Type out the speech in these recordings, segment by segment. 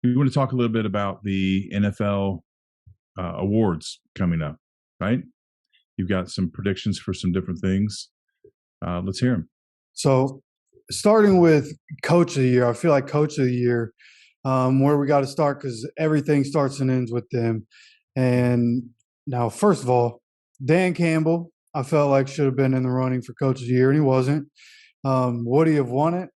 We want to talk a little bit about the NFL awards coming up, right? You've got some predictions for some different things. Let's hear them. So, starting with Coach of the Year, I feel like Coach of the Year, where we got to start because everything starts and ends with them. And now, first of all, Dan Campbell, I felt like should have been in the running for Coach of the Year, and he wasn't. Would he have won it?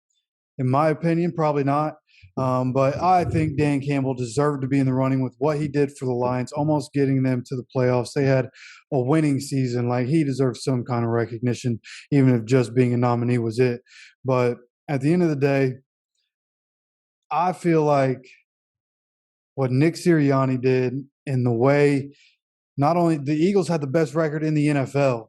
In my opinion, probably not. But I think Dan Campbell deserved to be in the running with what he did for the Lions, almost getting them to the playoffs. They had a winning season. Like, he deserves some kind of recognition, even if just being a nominee was it. But at the end of the day, I feel like what Nick Sirianni did in the way not only the Eagles had the best record in the NFL,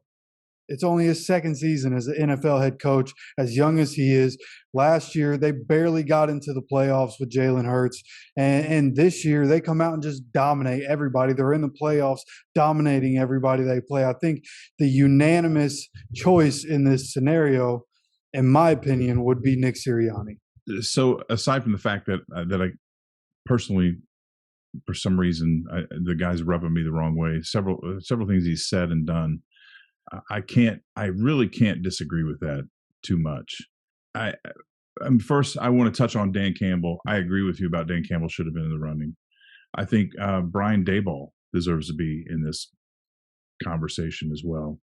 it's only his second season as an NFL head coach, as young as he is. Last year, they barely got into the playoffs with Jalen Hurts. And this year, they come out and just dominate everybody. They're in the playoffs, dominating everybody they play. I think the unanimous choice in this scenario, in my opinion, would be Nick Sirianni. So, aside from the fact that I personally, for some reason, the guy's rubbing me the wrong way. Several things he's said and done. I really can't disagree with that too much. I First, I want to touch on Dan Campbell. I agree with you about Dan Campbell should have been in the running. I think Brian Daboll deserves to be in this conversation as well.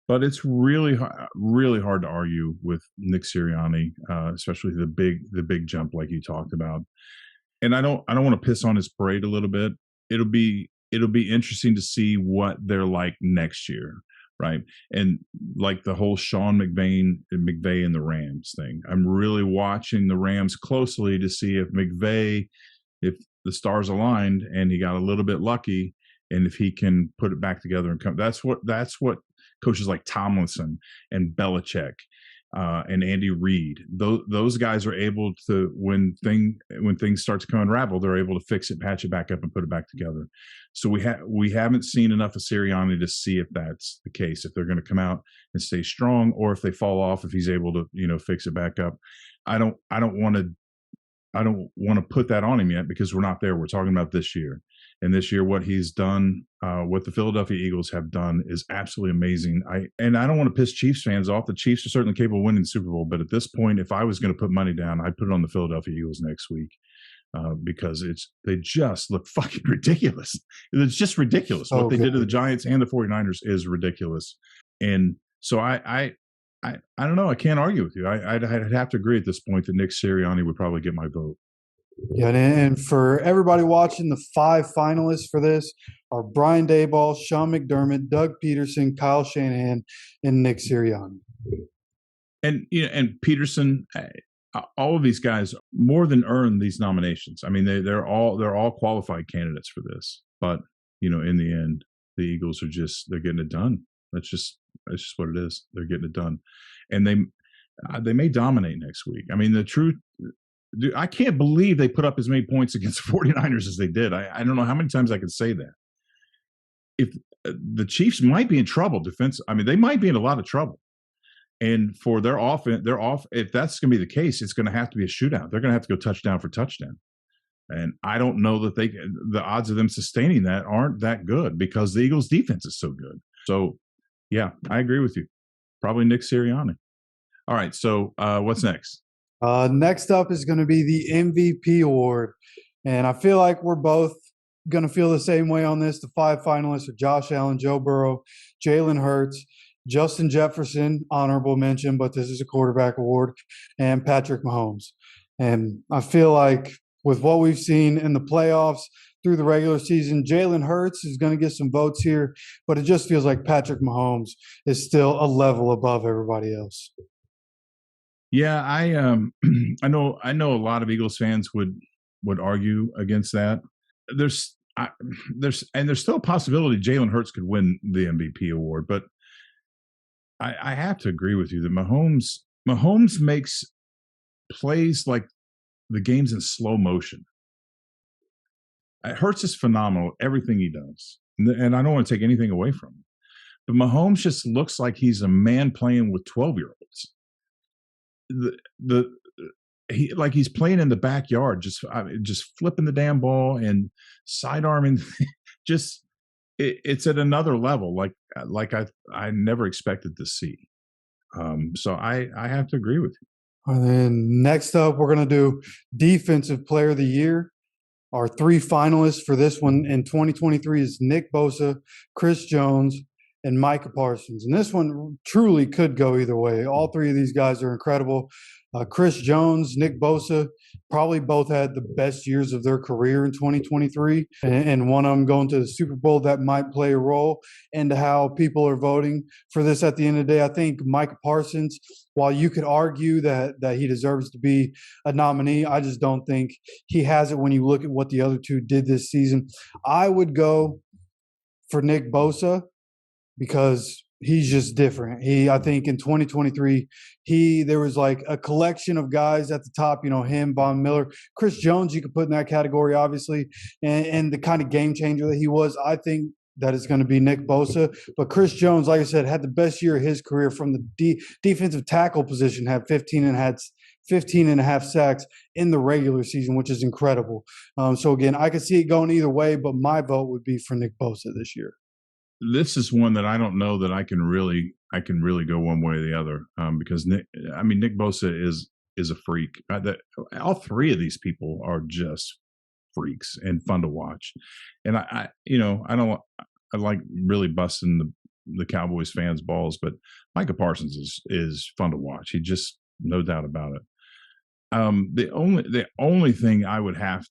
But it's really hard to argue with Nick Sirianni, especially the big jump like you talked about. And I don't want to piss on his parade a little bit. It'll be interesting to see what they're like next year. Right. And like the whole Sean McVay and the Rams thing. I'm really watching the Rams closely to see if if the stars aligned and he got a little bit lucky and if he can put it back together and come. That's what coaches like Tomlinson and Belichick and Andy Reid. Those guys are able to, when things start to come unravel, they're able to fix it, patch it back up, and put it back together. So we haven't seen enough of Sirianni to see if that's the case, if they're going to come out and stay strong, or if they fall off, if he's able to fix it back up. I don't want to put that on him yet because we're not there. We're talking about this year. And this year, what he's done, what the Philadelphia Eagles have done, is absolutely amazing. I don't want to piss Chiefs fans off. The Chiefs are certainly capable of winning the Super Bowl, but at this point, if I was going to put money down, I'd put it on the Philadelphia Eagles next week because they just look fucking ridiculous. It's just ridiculous. What they did to the Giants and the 49ers is ridiculous. And so I don't know. I can't argue with you. I'd have to agree at this point that Nick Sirianni would probably get my vote. Yeah, and for everybody watching, the 5 finalists for this are Brian Daboll, Sean McDermott, Doug Peterson, Kyle Shanahan, and Nick Sirianni. And and Peterson, all of these guys more than earn these nominations. I mean, they're all qualified candidates for this. But in the end, the Eagles they're getting it done. That's just what it is. They're getting it done, and they may dominate next week. I mean, the truth. Dude, I can't believe they put up as many points against the 49ers as they did. I don't know how many times I can say that. If the Chiefs might be in trouble they might be in a lot of trouble. And for their offense, if that's going to be the case, it's going to have to be a shootout. They're going to have to go touchdown for touchdown. And I don't know that the odds of them sustaining that aren't that good because the Eagles' defense is so good. So, yeah, I agree with you. Probably Nick Sirianni. All right, so what's next? Next up is going to be the MVP award. And I feel like we're both going to feel the same way on this. The 5 finalists are Josh Allen, Joe Burrow, Jalen Hurts, Justin Jefferson, honorable mention, but this is a quarterback award, and Patrick Mahomes. And I feel like with what we've seen in the playoffs through the regular season, Jalen Hurts is going to get some votes here, but it just feels like Patrick Mahomes is still a level above everybody else. Yeah, I know a lot of Eagles fans would argue against that. There's still a possibility Jalen Hurts could win the MVP award, but I have to agree with you that Mahomes makes plays like the game's in slow motion. Hurts is phenomenal, everything he does, and I don't want to take anything away from him, but Mahomes just looks like he's a man playing with 12-year-olds. he's playing in the backyard, just flipping the damn ball and sidearming. Just it's at another level, I never expected to see. So I have to agree with you. And then next up, we're going to do Defensive Player of the Year. Our three finalists for this one in 2023 is Nick Bosa, Chris Jones, and Micah Parsons. And this one truly could go either way. All three of these guys are incredible. Chris Jones, Nick Bosa, probably both had the best years of their career in 2023. And one of them going to the Super Bowl that might play a role into how people are voting for this at the end of the day. I think Micah Parsons, while you could argue that he deserves to be a nominee, I just don't think he has it when you look at what the other two did this season. I would go for Nick Bosa because he's just different. I think in 2023, there was like a collection of guys at the top, him, Von Miller, Chris Jones, you could put in that category, obviously, and the kind of game changer that he was. I think that is going to be Nick Bosa. But Chris Jones, like I said, had the best year of his career from the defensive tackle position, had 15 and a half sacks in the regular season, which is incredible. So again, I could see it going either way, but my vote would be for Nick Bosa this year. This is one that I don't know that I can really go one way or the other, because Nick Bosa is a freak. All three of these people are just freaks and fun to watch. And I like really busting the Cowboys fans' balls, but Micah Parsons is fun to watch. He just, no doubt about it. The only thing I would have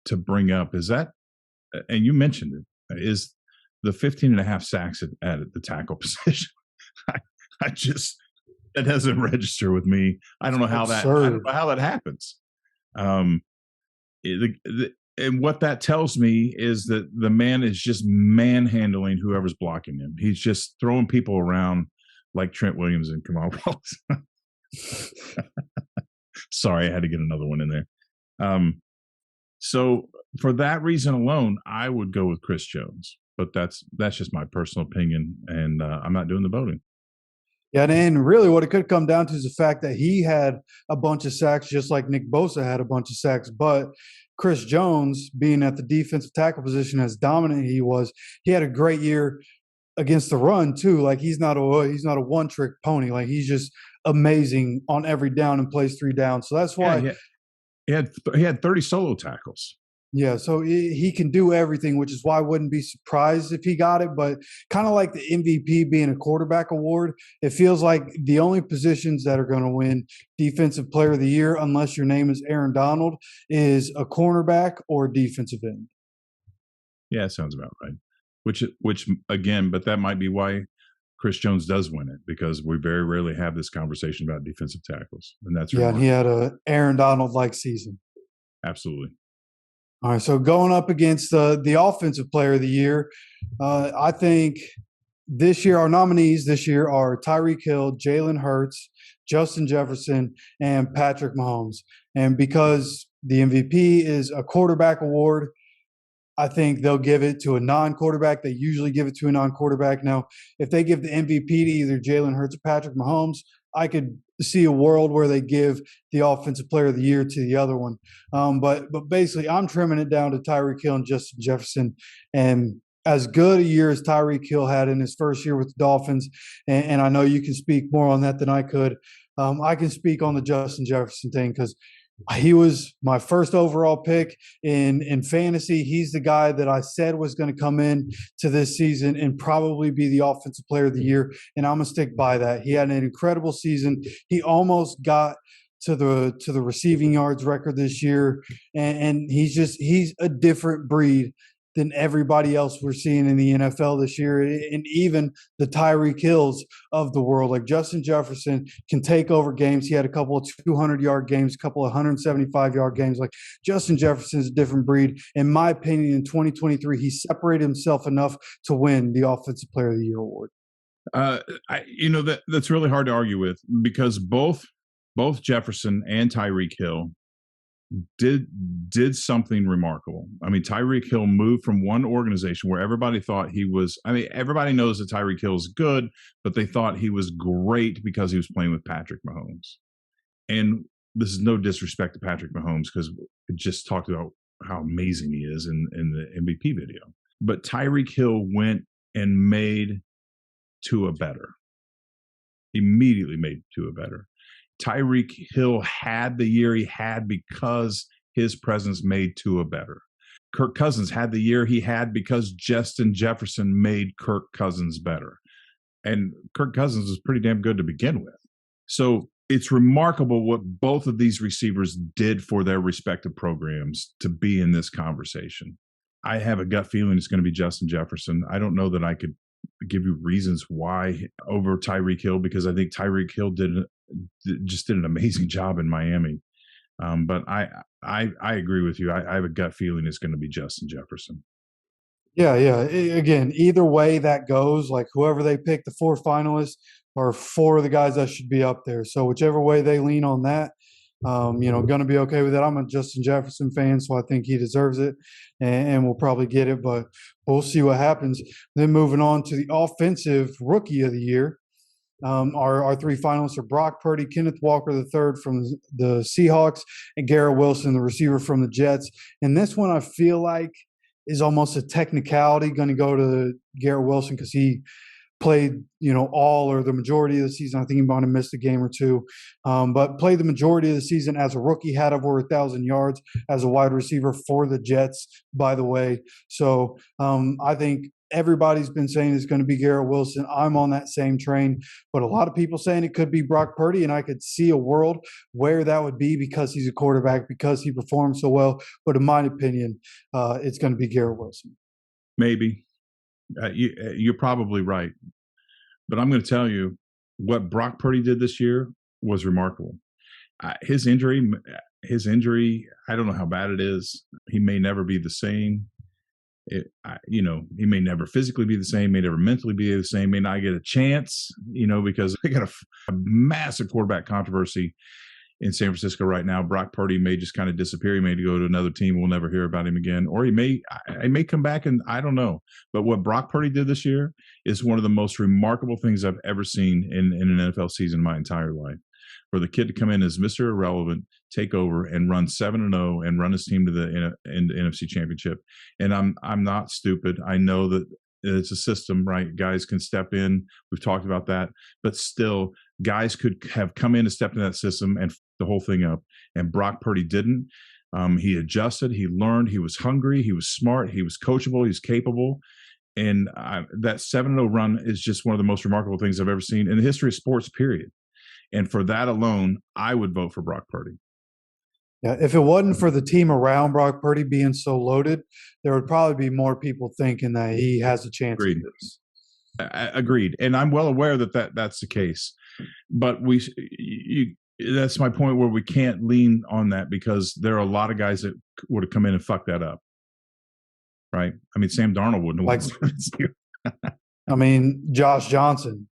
to bring up is that, and you mentioned it, is the 15 and a half sacks at the tackle position. I just, that doesn't register with me. I don't know how that happens. And what that tells me is that the man is just manhandling whoever's blocking him. He's just throwing people around like Trent Williams and Kamal Wilson. Sorry, I had to get another one in there. So for that reason alone, I would go with Chris Jones. But that's just my personal opinion, and I'm not doing the voting. Yeah, and really what it could come down to is the fact that he had a bunch of sacks, just like Nick Bosa had a bunch of sacks. But Chris Jones, being at the defensive tackle position as dominant he was, he had a great year against the run too. Like he's not a one-trick pony. Like he's just amazing on every down and plays 3 downs. So that's why he had 30 solo tackles. Yeah, so he can do everything, which is why I wouldn't be surprised if he got it. But kind of like the MVP being a quarterback award, it feels like the only positions that are going to win Defensive Player of the Year, unless your name is Aaron Donald, is a cornerback or a defensive end. Yeah, that sounds about right. Which again, but that might be why Chris Jones does win it, because we very rarely have this conversation about defensive tackles, and that's and he had a Aaron Donald-like season. Absolutely. All right, so going up against the Offensive Player of the Year, I think this year our nominees this year are Tyreek Hill, Jalen Hurts, Justin Jefferson, and Patrick Mahomes. And because the MVP is a quarterback award, I think they'll give it to a non-quarterback. They usually give it to a non-quarterback. Now, if they give the MVP to either Jalen Hurts or Patrick Mahomes, I could see a world where they give the Offensive Player of the Year to the other one. But basically, I'm trimming it down to Tyreek Hill and Justin Jefferson. And as good a year as Tyreek Hill had in his first year with the Dolphins, and I know you can speak more on that than I could, I can speak on the Justin Jefferson thing because he was my first overall pick in fantasy. He's the guy that I said was going to come in to this season and probably be the Offensive Player of the Year, and I'm going to stick by that. He had an incredible season. He almost got to the receiving yards record this year, and he's a different breed than everybody else we're seeing in the NFL this year, and even the Tyreek Hills of the world. Like Justin Jefferson can take over games. He had a couple of 200-yard games, a couple of 175-yard games. Like Justin Jefferson is a different breed. In my opinion, in 2023, he separated himself enough to win the Offensive Player of the Year award. That's really hard to argue with, because both Jefferson and Tyreek Hill did something remarkable. I mean, Tyreek Hill moved from one organization where everybody thought he was, everybody knows that Tyreek Hill is good, but they thought he was great because he was playing with Patrick Mahomes. And this is no disrespect to Patrick Mahomes because we just talked about how amazing he is in the MVP video. But Tyreek Hill went and made Tua better. Immediately made Tua better. Tyreek Hill had the year he had because his presence made Tua better. Kirk Cousins had the year he had because Justin Jefferson made Kirk Cousins better. And Kirk Cousins was pretty damn good to begin with. So it's remarkable what both of these receivers did for their respective programs to be in this conversation. I have a gut feeling it's going to be Justin Jefferson. I don't know that I could give you reasons why over Tyreek Hill, because I think Tyreek Hill just did an amazing job in Miami. But I agree with you. I have a gut feeling it's going to be Justin Jefferson. Yeah, yeah. Again, either way that goes, like whoever they pick, the 4 finalists are 4 of the guys that should be up there. So whichever way they lean on that, going to be okay with it. I'm a Justin Jefferson fan, so I think he deserves it, and we'll probably get it. But we'll see what happens. Then moving on to the offensive rookie of the year. Our 3 finalists are Brock Purdy, Kenneth Walker III from the Seahawks, and Garrett Wilson, the receiver from the Jets. And this one I feel like is almost a technicality going to go to Garrett Wilson because he played, all or the majority of the season. I think he might have missed a game or two, but played the majority of the season as a rookie, had over 1,000 yards as a wide receiver for the Jets, by the way. So I think everybody's been saying it's going to be Garrett Wilson. I'm on that same train, but a lot of people saying it could be Brock Purdy, and I could see a world where that would be because he's a quarterback, because he performed so well. But in my opinion, it's going to be Garrett Wilson. Maybe. You're probably right. But I'm going to tell you what Brock Purdy did this year was remarkable. His injury, I don't know how bad it is. He may never be the same. He may never physically be the same, may never mentally be the same, may not get a chance, because they got a massive quarterback controversy in San Francisco right now. Brock Purdy may just kind of disappear. He may go to another team. We'll never hear about him again. Or he may come back, and I don't know. But what Brock Purdy did this year is one of the most remarkable things I've ever seen in an NFL season in my entire life. For the kid to come in as Mr. Irrelevant, take over and run 7-0 and run his team to the NFC Championship. And I'm not stupid. I know that it's a system, right? Guys can step in. We've talked about that, but still, guys could have come in and stepped in that system and the whole thing up. And Brock Purdy didn't. He adjusted. He learned. He was hungry. He was smart. He was coachable. He was capable. And that 7-0 run is just one of the most remarkable things I've ever seen in the history of sports, period. And for that alone, I would vote for Brock Purdy. Yeah, if it wasn't for the team around Brock Purdy being so loaded, there would probably be more people thinking that he has a chance Agreed. at this. Agreed. And I'm well aware that's the case. But that's my point where we can't lean on that because there are a lot of guys that would have come in and fucked that up. Right? I mean, Sam Darnold wouldn't have won. Josh Johnson.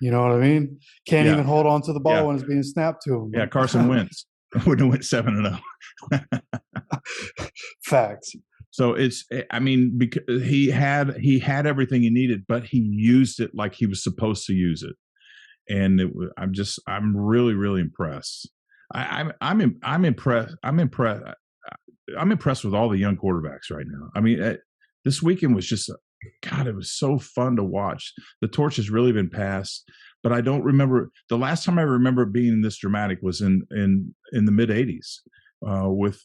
You know what I mean? Can't even hold on to the ball when it's being snapped to him. Yeah, Carson Wentz would have went 7-0. Facts. So because he had everything he needed, but he used it like he was supposed to use it, and I'm really, really impressed. I'm impressed. I'm impressed with all the young quarterbacks right now. I mean, this weekend was just. God, it was so fun to watch. The torch has really been passed, but I don't remember the last time I remember being this dramatic was in the mid '80s with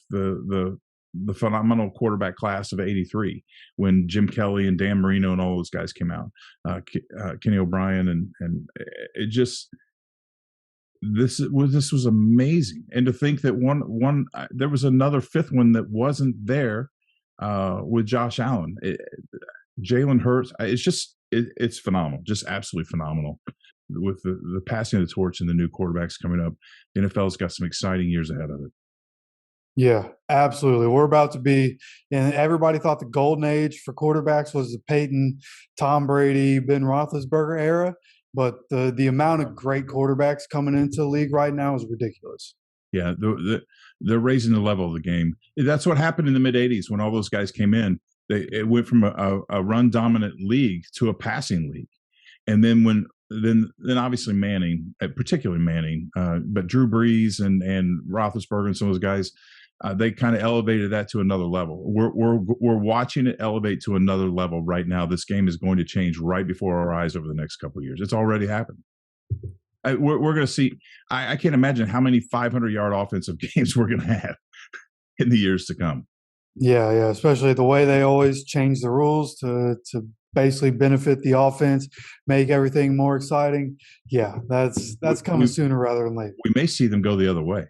the phenomenal quarterback class of '83 when Jim Kelly and Dan Marino and all those guys came out, Kenny O'Brien and it just this was amazing. And to think that one there was another fifth one that wasn't there. With Josh Allen, Jalen Hurts, it's phenomenal, just absolutely phenomenal. With the passing of the torch and the new quarterbacks coming up, the NFL's got some exciting years ahead of it. Yeah, absolutely. We're about to be, and everybody thought the golden age for quarterbacks was the Peyton, Tom Brady, Ben Roethlisberger era, but the amount of great quarterbacks coming into the league right now is ridiculous. Yeah, they're raising the level of the game. That's what happened in the mid '80s when all those guys came in. It went from a run dominant league to a passing league, and then when then obviously Manning, particularly Manning, but Drew Brees and Roethlisberger and some of those guys, they kind of elevated that to another level. We're watching it elevate to another level right now. This game is going to change right before our eyes over the next couple of years. It's already happened. We're going to see. I can't imagine how many 500-yard offensive games we're going to have in the years to come. Yeah, yeah, especially the way they always change the rules to basically benefit the offense, make everything more exciting. Yeah, that's coming sooner rather than later. We may see them go the other way.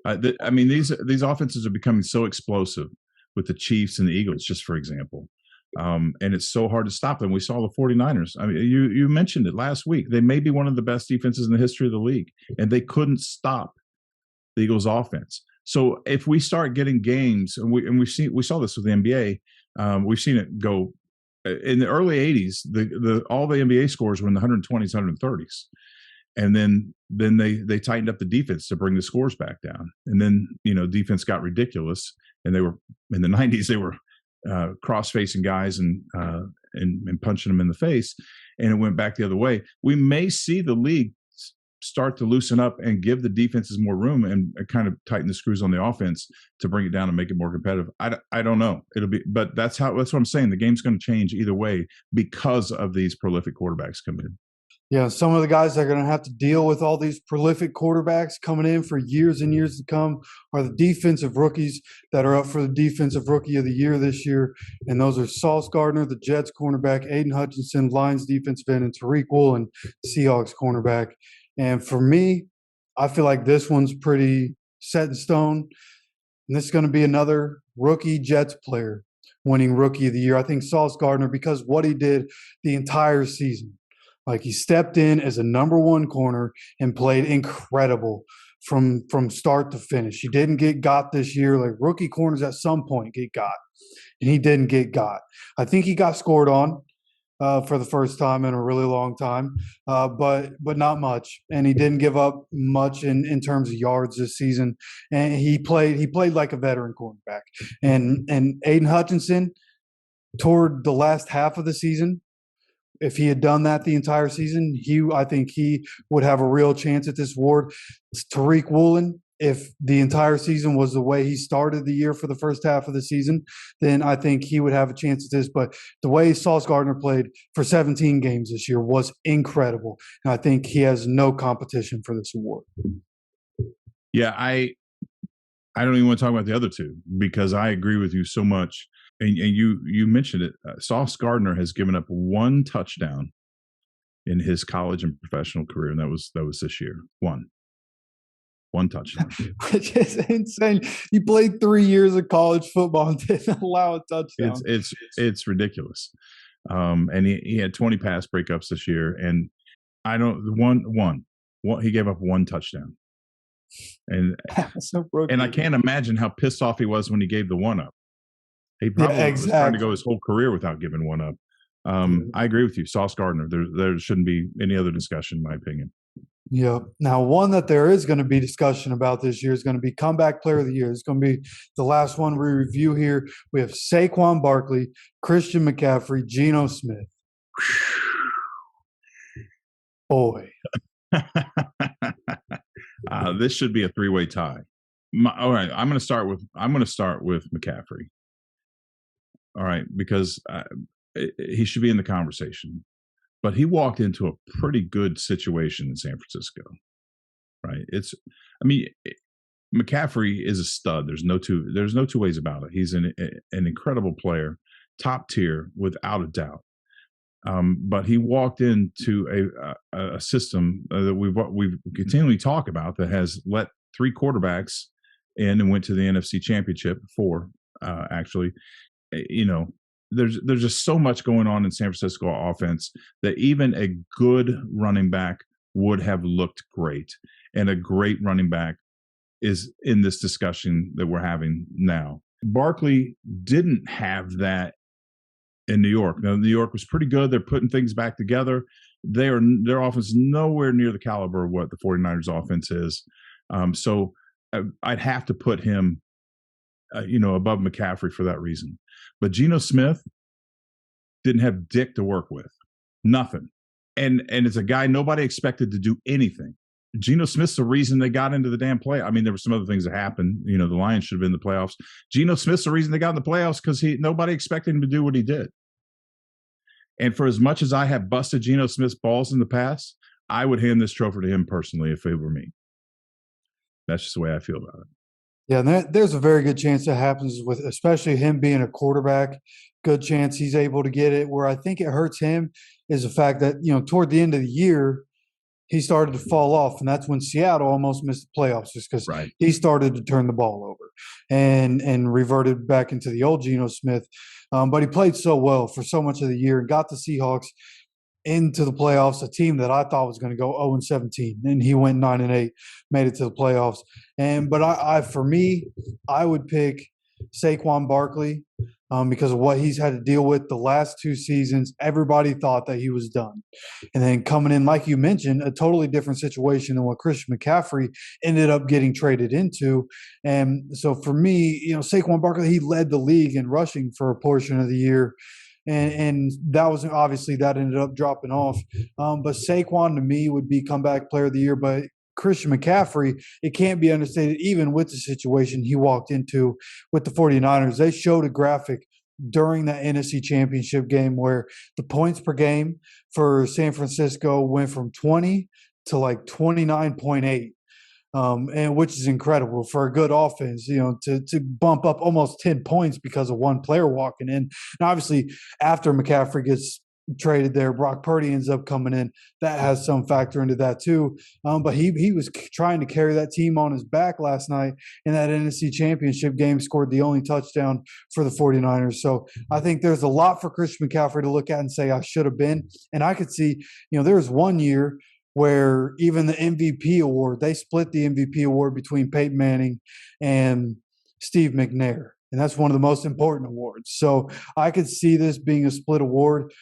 I mean, these offenses are becoming so explosive with the Chiefs and the Eagles, just for example. And it's so hard to stop them. We saw the 49ers. I mean, you mentioned it last week. They may be one of the best defenses in the history of the league, and they couldn't stop the Eagles' offense. So if we start getting games, and we saw this with the NBA, we've seen it go in the early 80s. All the NBA scores were in the 120s, 130s. And then they tightened up the defense to bring the scores back down. And then, defense got ridiculous. And they were in the 90s, they were cross-facing guys and punching them in the face. And it went back the other way. We may see the league start to loosen up and give the defenses more room and kind of tighten the screws on the offense to bring it down and make it more competitive. I don't know. But that's what I'm saying. The game's going to change either way because of these prolific quarterbacks coming in. Yeah, some of the guys that are going to have to deal with all these prolific quarterbacks coming in for years and years to come are the defensive rookies that are up for the Defensive Rookie of the Year this year. And those are Sauce Gardner, the Jets cornerback, Aiden Hutchinson, Lions defensive end, and Tariq Woolen, Seahawks cornerback. And for me, I feel like this one's pretty set in stone. And this is going to be another rookie Jets player winning Rookie of the Year. I think Sauce Gardner, because what he did the entire season. Like, he stepped in as a number one corner and played incredible from start to finish. He didn't get got this year. Like, rookie corners at some point get got, and he didn't get got. I think he got scored on for the first time in a really long time, but not much. And he didn't give up much in terms of yards this season. And he played like a veteran cornerback. And Aiden Hutchinson, toward the last half of the season, if he had done that the entire season, I think he would have a real chance at this award. Tariq Woolen, if the entire season was the way he started the year for the first half of the season, then I think he would have a chance at this. But the way Sauce Gardner played for 17 games this year was incredible. And I think he has no competition for this award. Yeah, I don't even want to talk about the other two because I agree with you so much. And you mentioned it. Sauce Gardner has given up one touchdown in his college and professional career, and that was this year. One touchdown, which is insane. He played 3 years of college football and didn't allow a touchdown. It's ridiculous. And he had 20 pass breakups this year, and he gave up one touchdown, and I can't imagine how pissed off he was when he gave the one up. He probably was trying to go his whole career without giving one up. I agree with you. Sauce Gardner, there shouldn't be any other discussion, in my opinion. Yeah. Now, one that there is going to be discussion about this year is going to be Comeback Player of the Year. It's going to be the last one we review here. We have Saquon Barkley, Christian McCaffrey, Geno Smith. Boy. This should be a three-way tie. All right, I'm going to start with McCaffrey. All right, because he should be in the conversation. But he walked into a pretty good situation in San Francisco, right? McCaffrey is a stud. There's no two ways about it. He's an incredible player, top tier without a doubt. But he walked into a system that we've continually talk about that has let 3 quarterbacks in and went to the NFC Championship, 4 actually. There's just so much going on in San Francisco offense that even a good running back would have looked great. And a great running back is in this discussion that we're having now. Barkley didn't have that in New York. Now, New York was pretty good. They're putting things back together. Their offense is nowhere near the caliber of what the 49ers offense is. So I'd have to put him above McCaffrey for that reason. But Geno Smith didn't have dick to work with. Nothing. and it's a guy nobody expected to do anything. Geno Smith's the reason they got into the damn play. I mean, there were some other things that happened. You know, the Lions should have been in the playoffs. Geno Smith's the reason they got in the playoffs because nobody expected him to do what he did. And for as much as I have busted Geno Smith's balls in the past, I would hand this trophy to him personally if it were me. That's just the way I feel about it. Yeah, and there's a very good chance that happens with, especially him being a quarterback. Good chance he's able to get it. Where I think it hurts him is the fact that, toward the end of the year, he started to fall off, and that's when Seattle almost missed the playoffs, just because Right. he started to turn the ball over and reverted back into the old Geno Smith. But he played so well for so much of the year and got the Seahawks into the playoffs, a team that I thought was going to go 0-17, and he went 9-8, made it to the playoffs. But for me, I would pick Saquon Barkley because of what he's had to deal with the last 2 seasons. Everybody thought that he was done, and then coming in, like you mentioned, a totally different situation than what Christian McCaffrey ended up getting traded into. And so for me, Saquon Barkley, he led the league in rushing for a portion of the year. And that was obviously that ended up dropping off. But Saquon to me would be comeback player of the year. But Christian McCaffrey, it can't be understated, even with the situation he walked into with the 49ers. They showed a graphic during that NFC Championship game where the points per game for San Francisco went from 20 to like 29.8. And which is incredible for a good offense, to bump up almost 10 points because of one player walking in. And obviously, after McCaffrey gets traded there, Brock Purdy ends up coming in. That has some factor into that too. But he was trying to carry that team on his back last night in that NFC Championship game, scored the only touchdown for the 49ers. So I think there's a lot for Christian McCaffrey to look at and say, I should have been. And I could see, there was one year where even the MVP award, they split the MVP award between Peyton Manning and Steve McNair. And that's one of the most important awards. So I could see this being a split award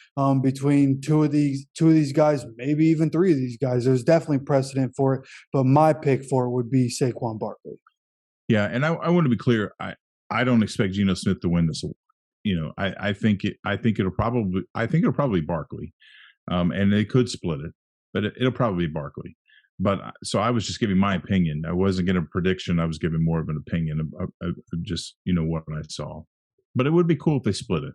between two of these guys, maybe even 3 of these guys. There's definitely precedent for it, but my pick for it would be Saquon Barkley. Yeah, and I want to be clear. I don't expect Geno Smith to win this award. I think it'll probably Barkley, and they could split it, but it'll probably be Barkley. But so I was just giving my opinion. I wasn't giving a prediction. I was giving more of an opinion of just what I saw. But it would be cool if they split it.